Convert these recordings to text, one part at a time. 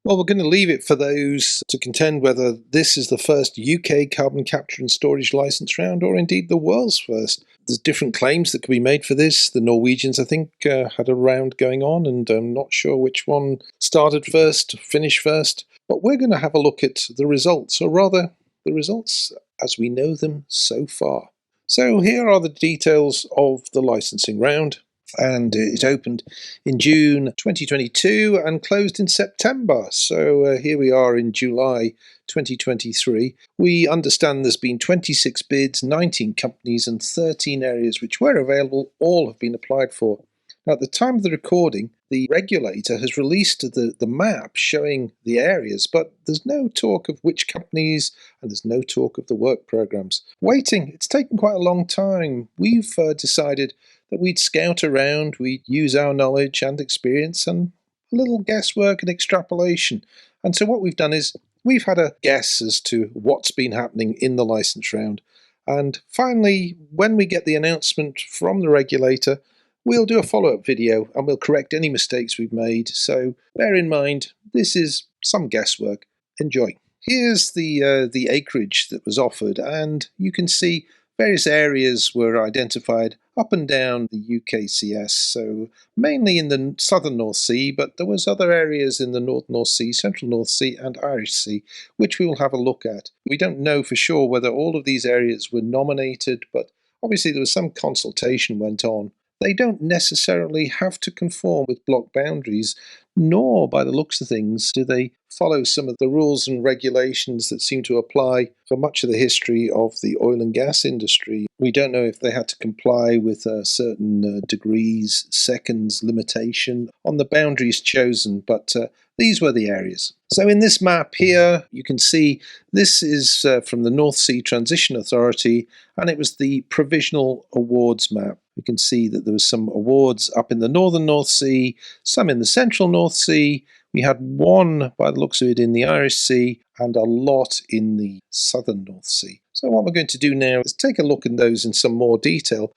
Well, we're going to leave it for those to contend whether this is the first UK carbon capture and storage license round, or indeed the world's first. There's different claims that could be made for this. The Norwegians, I think, had a round going on, and I'm not sure which one started first, finished first. But we're going to have a look at the results, or rather, the results as we know them so far. So here are the details of the licensing round. And it opened in June 2022 and closed in September. So here we are in July 2023. We understand there's been 26 bids, 19 companies, and 13 areas which were available. All have been applied for. Now, at the time of the recording, the regulator has released the map showing the areas, but there's no talk of which companies and there's no talk of the work programs. Waiting, it's taken quite a long time. We've decided that we'd scout around, we'd use our knowledge and experience and a little guesswork and extrapolation. And so what we've done is we've had a guess as to what's been happening in the license round. And finally, when we get the announcement from the regulator, we'll do a follow-up video and we'll correct any mistakes we've made. So bear in mind, this is some guesswork. Enjoy. Here's the acreage that was offered, and you can see various areas were identified up and down the UKCS, so mainly in the southern North Sea, but there was other areas in the North Sea, Central North Sea and Irish Sea, which we will have a look at. We don't know for sure whether all of these areas were nominated, but obviously there was some consultation went on. They don't necessarily have to conform with block boundaries, nor, by the looks of things, do they follow some of the rules and regulations that seem to apply for much of the history of the oil and gas industry. We don't know if they had to comply with a certain degrees, seconds limitation on the boundaries chosen, but these were the areas. So in this map here, you can see this is from the North Sea Transition Authority, and it was the Provisional Awards map. You can see that there was some awards up in the northern North Sea, some in the central North Sea. We had one, by the looks of it, in the Irish Sea, and a lot in the southern North Sea. So what we're going to do now is take a look at those in some more detail.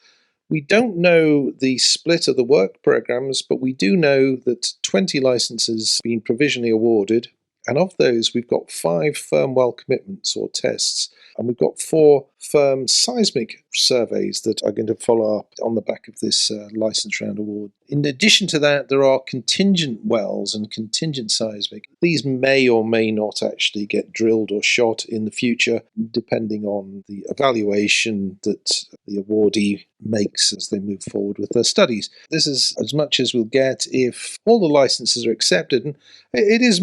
We don't know the split of the work programs, but we do know that 20 licenses have been provisionally awarded. And of those, we've got 5 firm well commitments or tests, and we've got 4 firm seismic surveys that are going to follow up on the back of this license round award. In addition to that, there are contingent wells and contingent seismic. These may or may not actually get drilled or shot in the future, depending on the evaluation that the awardee makes as they move forward with their studies. This is as much as we'll get if all the licenses are accepted, and it is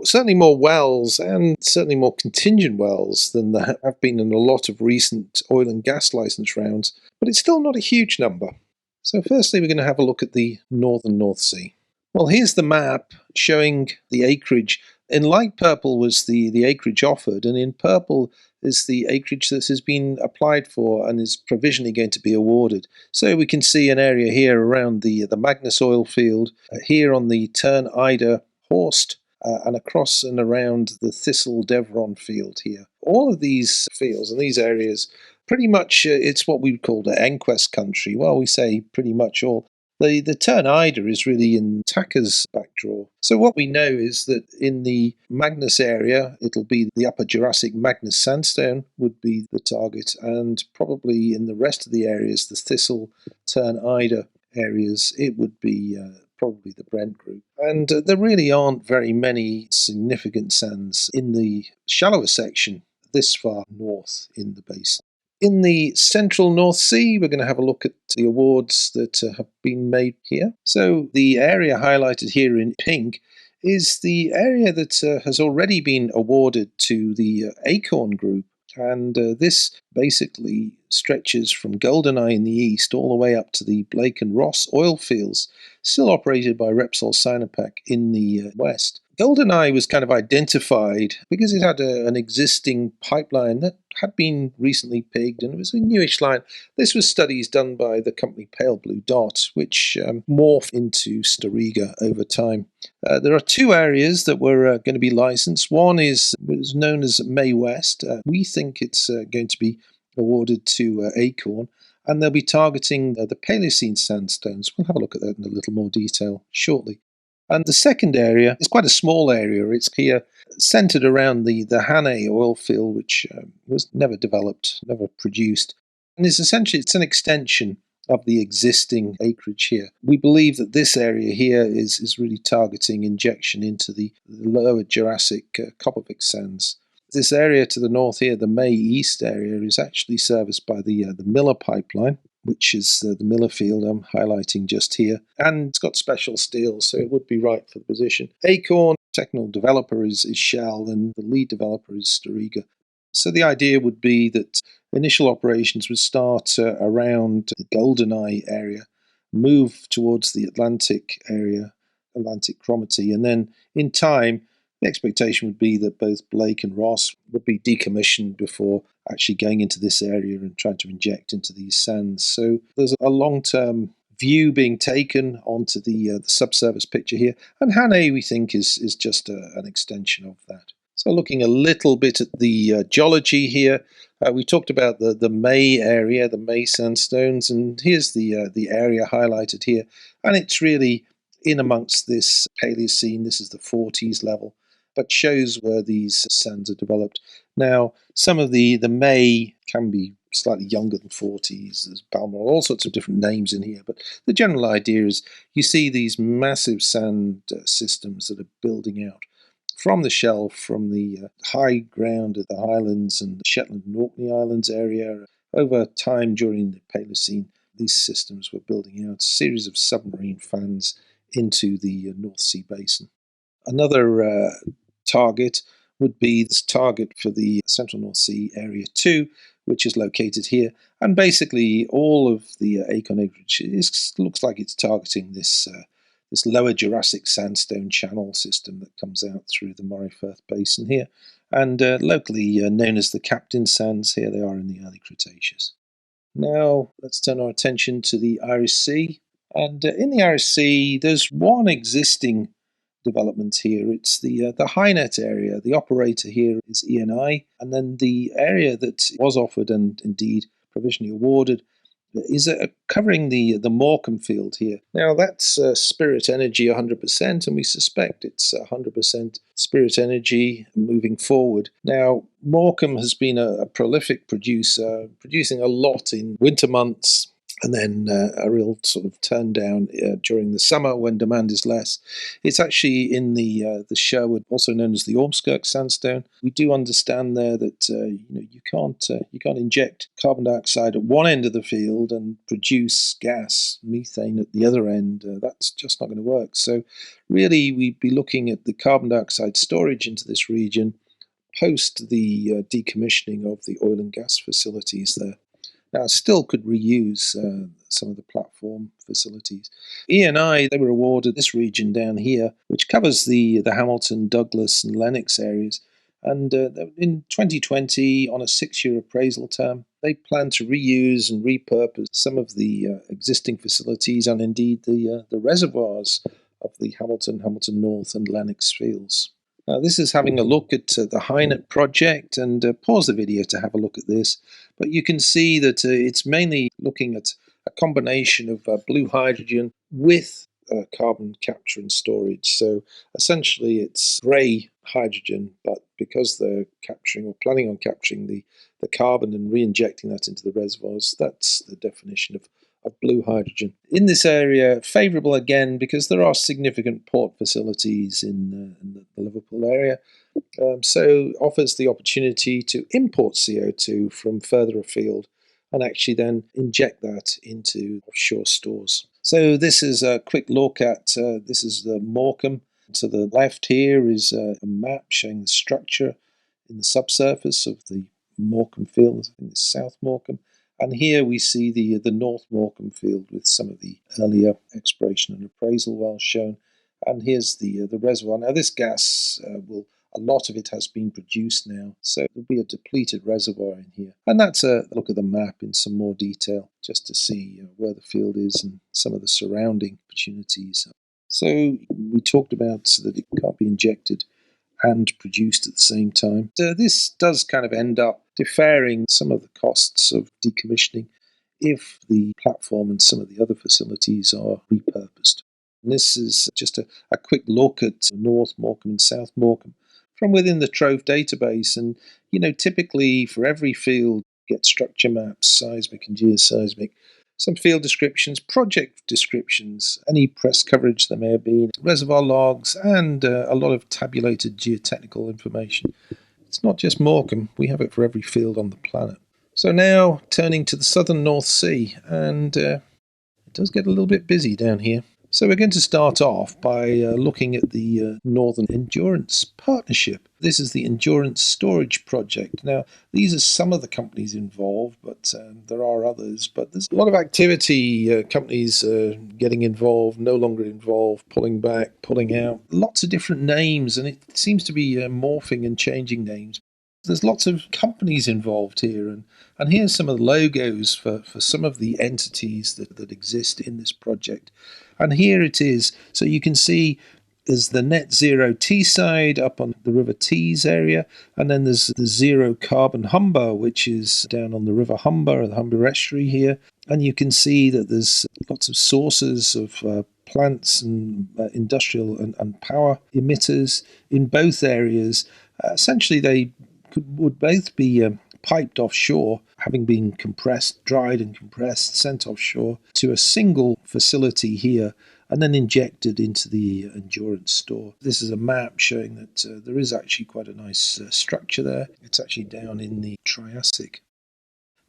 certainly more wells and certainly more contingent wells than there have been in a lot of recent oil and gas license rounds, but it's still not a huge number. So firstly, we're going to have a look at the northern North Sea. Well, here's the map showing the acreage. In light purple was the acreage offered, and in purple is the acreage that has been applied for and is provisionally going to be awarded. So we can see an area here around the Magnus oil field, here on the Turn Ida Horst, and across and around the Thistle Devron field here. All of these fields and these areas, pretty much it's what we would call the Enquest country. Well, we say pretty much all. The Turn Ida is really in Taqa's backdraw. So what we know is that in the Magnus area, it'll be the Upper Jurassic Magnus sandstone would be the target, and probably in the rest of the areas, the Thistle, Turn Ida areas, it would be probably the Brent group. And there really aren't very many significant sands in the shallower section this far north in the basin. In the central North Sea, we're going to have a look at the awards that have been made here. So the area highlighted here in pink is the area that has already been awarded to the Acorn group. And this basically stretches from Goldeneye in the east all the way up to the Blake and Ross oil fields, still operated by Repsol Sinopec in the west. Goldeneye was kind of identified because it had an existing pipeline that had been recently pigged, and it was a newish line. This was studies done by the company Pale Blue Dot, which morphed into Storiga over time. There are 2 areas that were going to be licensed. One was known as May West. We think it's going to be awarded to Acorn, and they'll be targeting the Paleocene sandstones. We'll have a look at that in a little more detail shortly. And the second area is quite a small area. It's here centered around the Hannay oil field, which was never developed, never produced. And it's an extension of the existing acreage here. We believe that this area here is really targeting injection into the lower Jurassic Copperfic sands. This area to the north here, the May East area, is actually serviced by the Miller pipeline, which is the Miller field I'm highlighting just here. And it's got special steel, so it would be right for the position. Acorn, technical developer is Shell, and the lead developer is Storiga. So the idea would be that initial operations would start around the Goldeneye area, move towards the Atlantic area, Atlantic Cromarty, and then in time, the expectation would be that both Blake and Ross would be decommissioned before actually going into this area and trying to inject into these sands. So there's a long-term view being taken onto the subsurface picture here, and Hannay we think is just an extension of that. So looking a little bit at the geology here, we talked about the May area, the May sandstones, and here's the area highlighted here, and it's really in amongst this Paleocene. This is the 40s level, but shows where these sands are developed. Now, some of the May can be slightly younger than 40s. There's Balmoral, all sorts of different names in here, but the general idea is you see these massive sand systems that are building out from the shelf, from the high ground at the Highlands and the Shetland and Orkney Islands area. Over time during the Paleocene, these systems were building out a series of submarine fans into the North Sea basin. Another target would be this target for the Central North Sea Area 2, which is located here. And basically all of the Acorn acreage looks like it's targeting this lower Jurassic sandstone channel system that comes out through the Moray Firth Basin here, and locally known as the Captain Sands. Here they are in the early Cretaceous. Now let's turn our attention to the Irish Sea. And in the Irish Sea, there's one existing development here. It's the HyNet area. The operator here is ENI, and then the area that was offered and indeed provisionally awarded is covering the Morecambe field here. Now that's Spirit Energy 100%, and we suspect it's 100% Spirit Energy moving forward. Now Morecambe has been a prolific producer, producing a lot in winter months, and then a real sort of turn down during the summer when demand is less. It's actually in the Sherwood, also known as the Ormskirk sandstone. We do understand there that you can't inject carbon dioxide at one end of the field and produce gas, methane at the other end. That's just not going to work. So really, we'd be looking at the carbon dioxide storage into this region post the decommissioning of the oil and gas facilities there. Now, still could reuse some of the platform facilities. ENI, they were awarded this region down here, which covers the Hamilton, Douglas, and Lennox areas. And in 2020, on a 6-year appraisal term, they plan to reuse and repurpose some of the existing facilities and indeed the reservoirs of the Hamilton North, and Lennox fields. Now, this is having a look at the HyNet project, and pause the video to have a look at this. But you can see that it's mainly looking at a combination of blue hydrogen with carbon capture and storage. So essentially it's grey hydrogen, but because they're capturing or planning on capturing the carbon and re-injecting that into the reservoirs, that's the definition of blue hydrogen. In this area, favourable again because there are significant port facilities in the Liverpool area, so offers the opportunity to import CO2 from further afield and actually then inject that into offshore stores. So this is a quick look at, this is the Morecambe. To the left here is a map showing the structure in the subsurface of the Morecambe field, I think it's South Morecambe. And here we see the North Morecambe field with some of the earlier exploration and appraisal wells shown. And here's the reservoir. Now this gas a lot of it has been produced now, so there'll be a depleted reservoir in here. And that's a look at the map in some more detail, just to see where the field is and some of the surrounding opportunities. So we talked about that it can't be injected and produced at the same time. This does kind of end up deferring some of the costs of decommissioning if the platform and some of the other facilities are repurposed. And this is just a quick look at North Morecambe and South Morecambe from within the TROVE database. And, typically for every field, get structure maps, seismic and geoseismic, some field descriptions, project descriptions, any press coverage there may have been, reservoir logs, and a lot of tabulated geotechnical information. It's not just Morecambe, we have it for every field on the planet. So now turning to the southern North Sea, and it does get a little bit busy down here. So we're going to start off by looking at the Northern Endurance Partnership. This is the Endurance Storage Project. Now, these are some of the companies involved, but there are others. But there's a lot of activity, companies getting involved, no longer involved, pulling back, pulling out. Lots of different names, and it seems to be morphing and changing names. There's lots of companies involved here, and here's some of the logos for some of the entities that exist in this project. And here it is. So you can see there's the Net Zero Teesside up on the River Tees area, and then there's the Zero Carbon Humber, which is down on the River Humber, or the Humber Estuary here. And you can see that there's lots of sources of plants and industrial and power emitters in both areas. Essentially, they would both be piped offshore, having been compressed, dried and compressed, sent offshore to a single facility here, and then injected into the endurance store. This is a map showing that there is actually quite a nice structure there. It's actually down in the Triassic.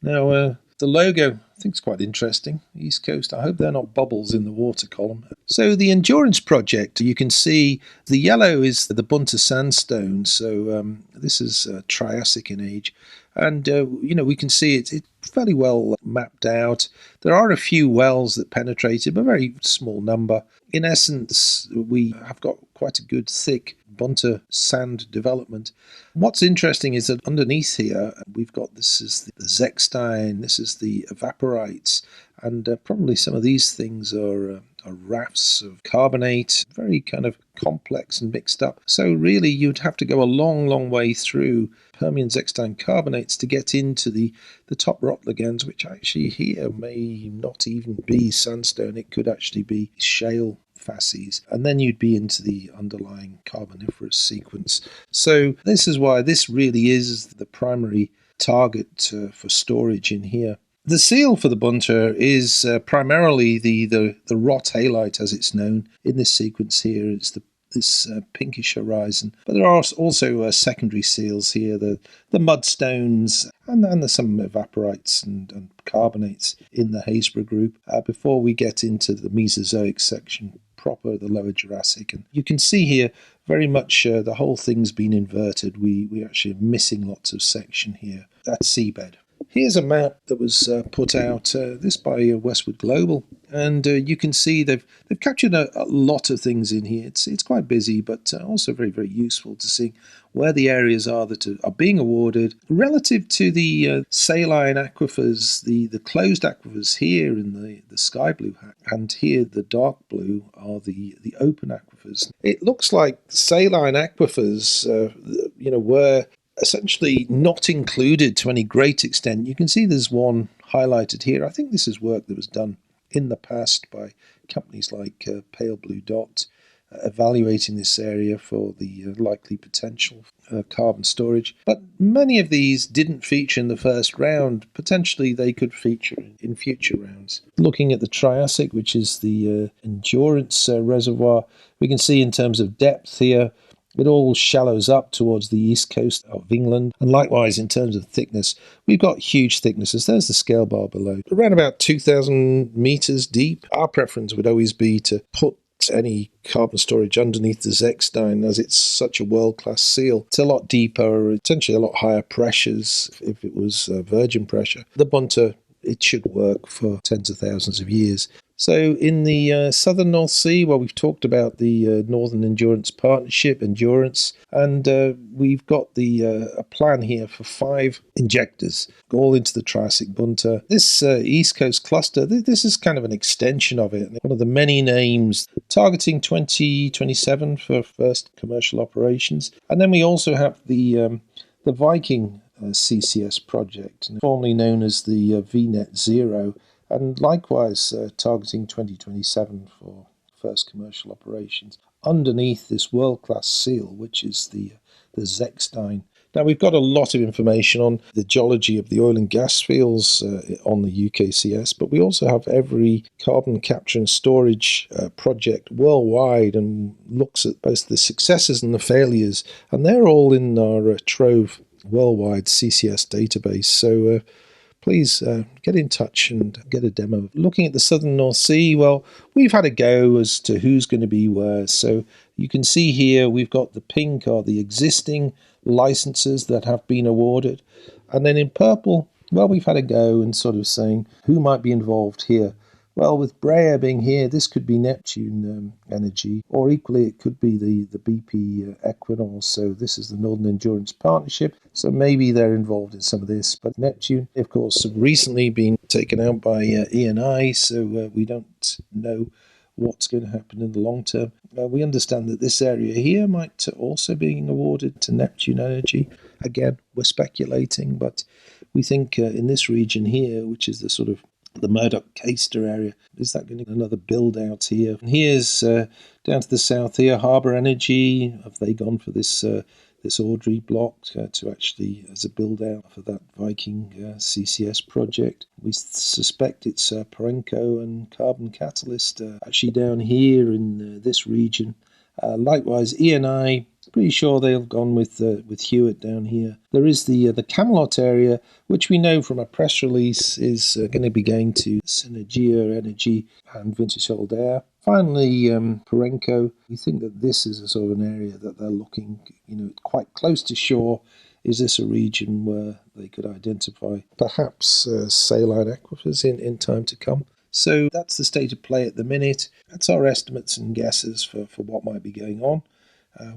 Now, the logo, I think, is quite interesting. East Coast, I hope they're not bubbles in the water column. So the Endurance Project, you can see the yellow is the Bunter Sandstone. So this is Triassic in age. And, we can see it's fairly well mapped out. There are a few wells that penetrated, but a very small number. In essence, we have got quite a good thick Bunter sand development. What's interesting is that underneath here, we've got this is the zechstein, this is the evaporites, and probably some of these things are rafts of carbonate, very kind of complex and mixed up. So really you'd have to go a long, long way through Permian zechstein carbonates to get into the top rock ligands, which actually here may not even be sandstone. It could actually be shale facies, and then you'd be into the underlying carboniferous sequence. So this is why this really is the primary target for storage in here. The seal for the Bunter is primarily the rot halite, as it's known in this sequence here. It's this pinkish horizon, but there are also secondary seals here, the mudstones, and there's some evaporites and carbonates in the Haysborough group before we get into the Mesozoic section proper, the Lower Jurassic. And you can see here very much the whole thing's been inverted. We actually are missing lots of section here. That's seabed. Here's a map that was put out, this by Westwood Global, and you can see they've captured a lot of things in here. It's quite busy, but also very, very useful to see where the areas are that are being awarded relative to the saline aquifers, the closed aquifers here in the sky blue hat, and here the dark blue are the open aquifers. It looks like saline aquifers, were essentially not included to any great extent. You can see there's one highlighted here. I think this is work that was done in the past by companies like Pale Blue Dot, evaluating this area for the likely potential carbon storage. But many of these didn't feature in the first round. Potentially they could feature in future rounds. Looking at the Triassic, which is the Endurance Reservoir, we can see in terms of depth here, it all shallows up towards the east coast of England. And likewise, in terms of thickness, we've got huge thicknesses. There's the scale bar below, around about 2,000 meters deep. Our preference would always be to put any carbon storage underneath the zechstein, as it's such a world-class seal. It's a lot deeper, potentially a lot higher pressures if it was virgin pressure. The Bunter, it should work for tens of thousands of years. So in the southern North Sea, well, we've talked about the Northern Endurance Partnership, Endurance, and we've got a plan here for 5 injectors, all into the Triassic Bunter. This East Coast cluster, this is kind of an extension of it, one of the many names, targeting 2027 for first commercial operations. And then we also have the Viking CCS project, formerly known as the VNet Zero, and likewise targeting 2027 for first commercial operations underneath this world-class seal, which is the Zechstein. Now, we've got a lot of information on the geology of the oil and gas fields on the UKCS, but we also have every carbon capture and storage project worldwide, and looks at both the successes and the failures, and they're all in our TROVE worldwide CCS database. So please get in touch and get a demo. Looking at the southern North Sea, well, we've had a go as to who's going to be where. So you can see here we've got the pink are the existing licenses that have been awarded. And then in purple, well, we've had a go and sort of saying who might be involved here. Well, with Breyer being here, this could be Neptune Energy, or equally it could be the BP Equinor. So this is the Northern Endurance Partnership. So maybe they're involved in some of this. But Neptune, of course, have recently been taken out by Eni, so we don't know what's going to happen in the long term. We understand that this area here might also be awarded to Neptune Energy. Again, we're speculating, but we think in this region here, which is the sort of the Murdoch-Caister area, is that going to be another build out here? And here's down to the south here, Harbour Energy. Have they gone for this Audrey block to actually as a build out for that Viking CCS project? We suspect it's Perenco and Carbon Catalyst actually down here in this region. Likewise, Eni, pretty sure they've gone with Hewitt down here. There is the Camelot area, which we know from a press release is going to be going to Synergia Energy and Wintershall Dea. Finally, Perenco, we think that this is a sort of an area that they're looking, quite close to shore. Is this a region where they could identify perhaps saline aquifers in time to come? So that's the state of play at the minute. That's our estimates and guesses for what might be going on.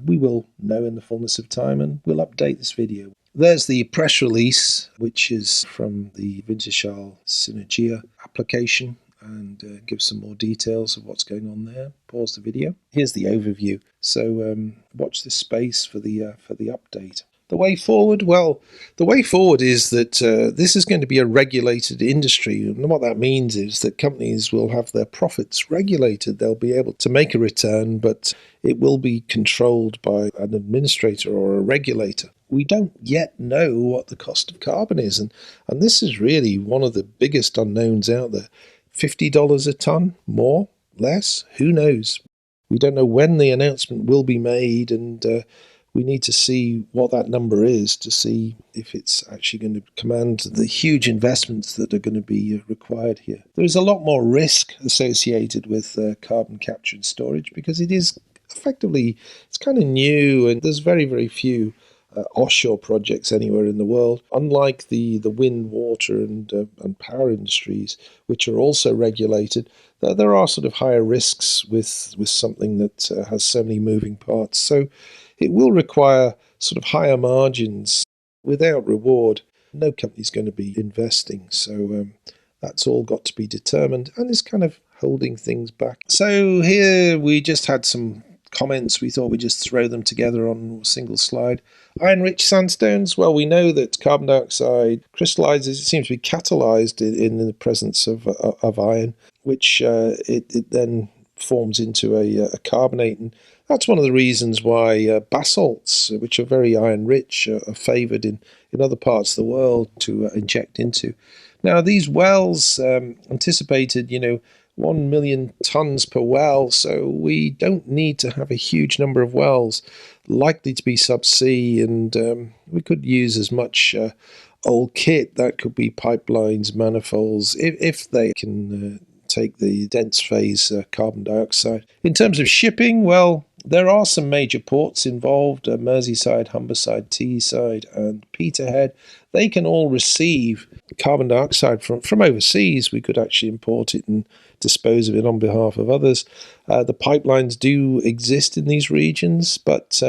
We will know in the fullness of time, and we'll update this video. There's the press release, which is from the Wintershall Synergia application, and gives some more details of what's going on there. Pause the video. Here's the overview. So watch this space for the update. The way forward? Well, the way forward is that this is going to be a regulated industry. And what that means is that companies will have their profits regulated. They'll be able to make a return, but it will be controlled by an administrator or a regulator. We don't yet know what the cost of carbon is. And this is really one of the biggest unknowns out there. $50 a ton? More? Less? Who knows? We don't know when the announcement will be made, and we need to see what that number is to see if it's actually going to command the huge investments that are going to be required here. There's a lot more risk associated with carbon capture and storage because it is effectively, it's kind of new, and there's very, very few offshore projects anywhere in the world. Unlike the wind, water and power industries, which are also regulated, there are sort of higher risks with something that has so many moving parts. So it will require sort of higher margins without reward. No company's going to be investing. So that's all got to be determined, and is kind of holding things back. So here we just had some comments. We thought we'd just throw them together on a single slide. Iron-rich sandstones. Well, we know that carbon dioxide crystallizes. It seems to be catalyzed in the presence of iron, which it then forms into a carbonate. And that's one of the reasons why basalts, which are very iron-rich, are favoured in other parts of the world to inject into. Now, these wells anticipated, 1 million tons per well, so we don't need to have a huge number of wells likely to be subsea, and we could use as much old kit. That could be pipelines, manifolds, if they can take the dense phase carbon dioxide. In terms of shipping, well, there are some major ports involved, Merseyside, Humberside, Teesside and Peterhead. They can all receive carbon dioxide from overseas. We could actually import it and dispose of it on behalf of others. The pipelines do exist in these regions, but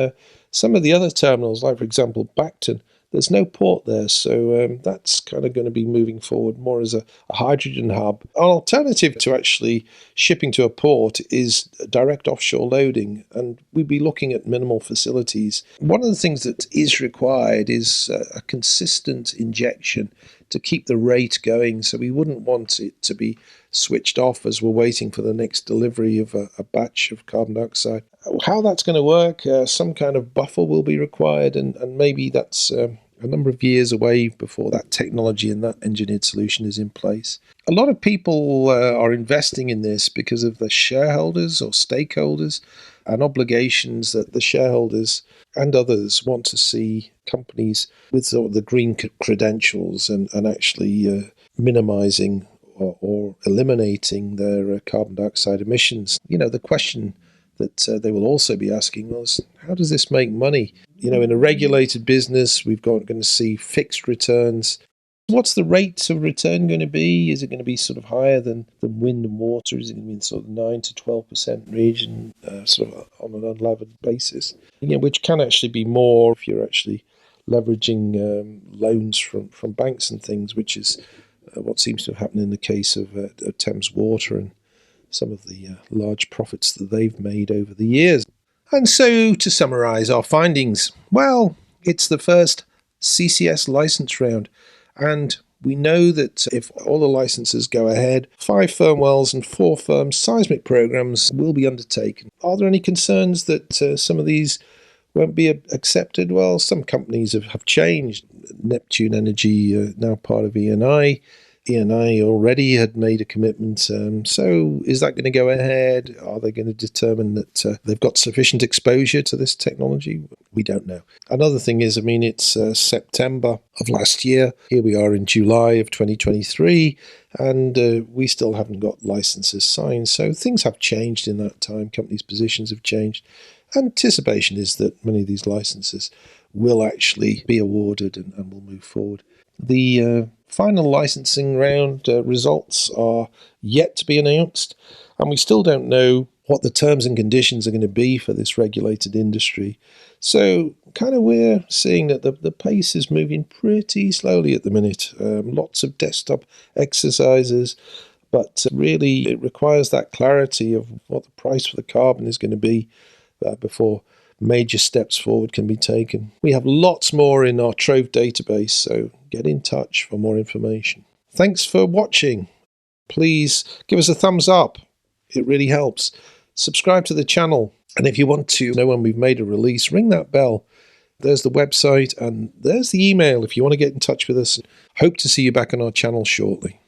some of the other terminals, like for example Bacton, there's no port there. So that's kind of going to be moving forward more as a hydrogen hub. An alternative to actually shipping to a port is direct offshore loading, and we'd be looking at minimal facilities. One of the things that is required is a consistent injection to keep the rate going, so we wouldn't want it to be switched off as we're waiting for the next delivery of a batch of carbon dioxide. How that's going to work, some kind of buffer will be required, and maybe that's a number of years away before that technology and that engineered solution is in place. A lot of people are investing in this because of the shareholders or stakeholders and obligations that the shareholders and others want to see companies with sort of the green credentials and actually minimizing or eliminating their carbon dioxide emissions. The question that they will also be asking was, how does this make money? In a regulated business, we've going to see fixed returns. What's the rate of return going to be? Is it going to be sort of higher than wind and water? Is it going to be in sort of 9 to 12% region, sort of on an unlevered basis? Which can actually be more if you're actually leveraging loans from banks and things, which is what seems to have happened in the case of Thames Water and some of the large profits that they've made over the years. And so, to summarise our findings, well, it's the first CCS licence round, and we know that if all the licenses go ahead, 5 firm wells and 4 firm seismic programmes will be undertaken. Are there any concerns that some of these won't be accepted? Well, some companies have changed. Neptune Energy, now part of ENI. ENI already had made a commitment. So is that going to go ahead? Are they going to determine that they've got sufficient exposure to this technology? We don't know. Another thing is, it's September of last year. Here we are in July of 2023, and we still haven't got licenses signed. So things have changed in that time. Companies' positions have changed. Anticipation is that many of these licenses will actually be awarded and will move forward. The final licensing round results are yet to be announced, and we still don't know what the terms and conditions are going to be for this regulated industry. So we're seeing that the pace is moving pretty slowly at the minute. Lots of desktop exercises, but really it requires that clarity of what the price for the carbon is going to be before major steps forward can be taken. We have lots more in our TROVE database, so get in touch for more information. Thanks for watching. Please give us a thumbs up. It really helps. Subscribe to the channel, and if you want to know when we've made a release, ring that bell. There's the website and there's the email if you want to get in touch with us. Hope to see you back on our channel shortly.